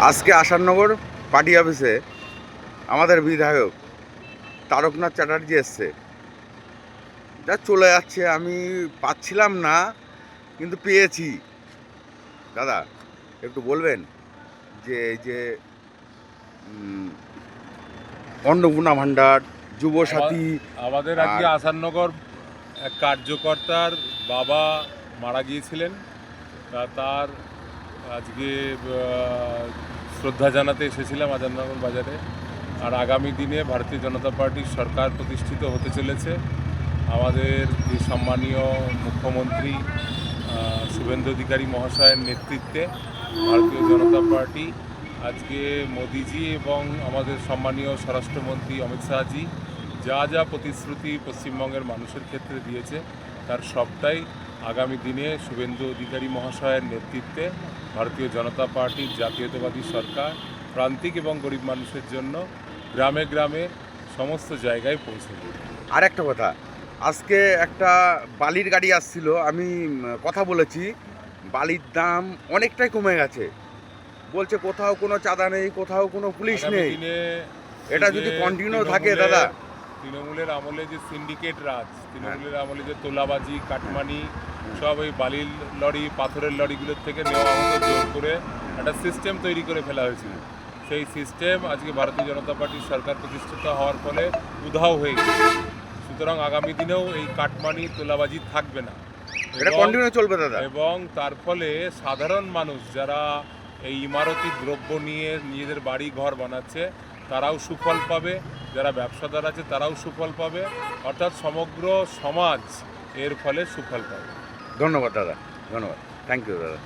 আজকে আসাননগর পার্টি অফিসে আমাদের বিধায়ক তারকনাথ চ্যাটার্জি এসছে, যা চলে যাচ্ছে আমি পাচ্ছিলাম না, কিন্তু পেয়েছি। দাদা একটু বলবেন যে এই যে অন্নপূর্ণা ভাণ্ডার, যুবসাথী, আমাদের আজকে আর আসাননগর এক কার্যকর্তার বাবা মারা গিয়েছিলেন, তার আজকে শ্রদ্ধা জানাতে এসেছিলাম আজাননগর বাজারে। আর আগামী দিনে ভারতীয় জনতা পার্টির সরকার প্রতিষ্ঠিত হতে চলেছে। আমাদের যে সম্মানীয় মুখ্যমন্ত্রী শুভেন্দু অধিকারী মহাশয়ের নেতৃত্বে ভারতীয় জনতা পার্টি আজকে মোদিজি এবং আমাদের সম্মানীয় স্বরাষ্ট্রমন্ত্রী অমিত শাহজি যা যা প্রতিশ্রুতি পশ্চিমবঙ্গের মানুষের ক্ষেত্রে দিয়েছে, তার সবটাই আগামী দিনে শুভেন্দু অধিকারী মহাশয়ের নেতৃত্বে ভারতীয় জনতা পার্টির জাতীয়তাবাদী সরকার প্রান্তিক এবং গরিব মানুষের জন্য গ্রামে গ্রামে সমস্ত জায়গায় পৌঁছে দেবে। আর একটা কথা, আজকে একটা বালির গাড়ি আসছিল, আমি কথা বলেছি, বালির দাম অনেকটাই কমে গেছে। বলছে কোথাও কোনো চাঁদা নেই, কোথাও কোনো পুলিশ নেই। এটা যদি কন্টিনিউ থাকে দাদা, তৃণমূলের আমলে যে সিন্ডিকেট রাজ, তৃণমূলের আমলে যে তোলাবাজি, কাটমানি, সব ওই বালির লরি, পাথরের লরিগুলোর থেকে নেওয়া হতো জোর করে, একটা সিস্টেম তৈরি করে ফেলা হয়েছিল। সেই সিস্টেম আজকে ভারতীয় জনতা পার্টির সরকার প্রতিষ্ঠিত হওয়ার ফলে উধাও হয়ে গেছে। সুতরাং আগামী দিনেও এই কাটমানি, তোলাবাজি থাকবে না, এটা কন্টিনিউ চলবে দাদা। এবং তার ফলে সাধারণ মানুষ যারা এই ইমারতি দ্রব্য নিয়ে নিজেদের বাড়ি ঘর বানাচ্ছে তারাও সুফল পাবে, যারা ব্যবসাদার আছে তারাও সুফল পাবে, অর্থাৎ সমগ্র সমাজ এর ফলে সুফল পাবে। ধন্যবাদ দাদা, ধন্যবাদ, থ্যাংক ইউ দাদা।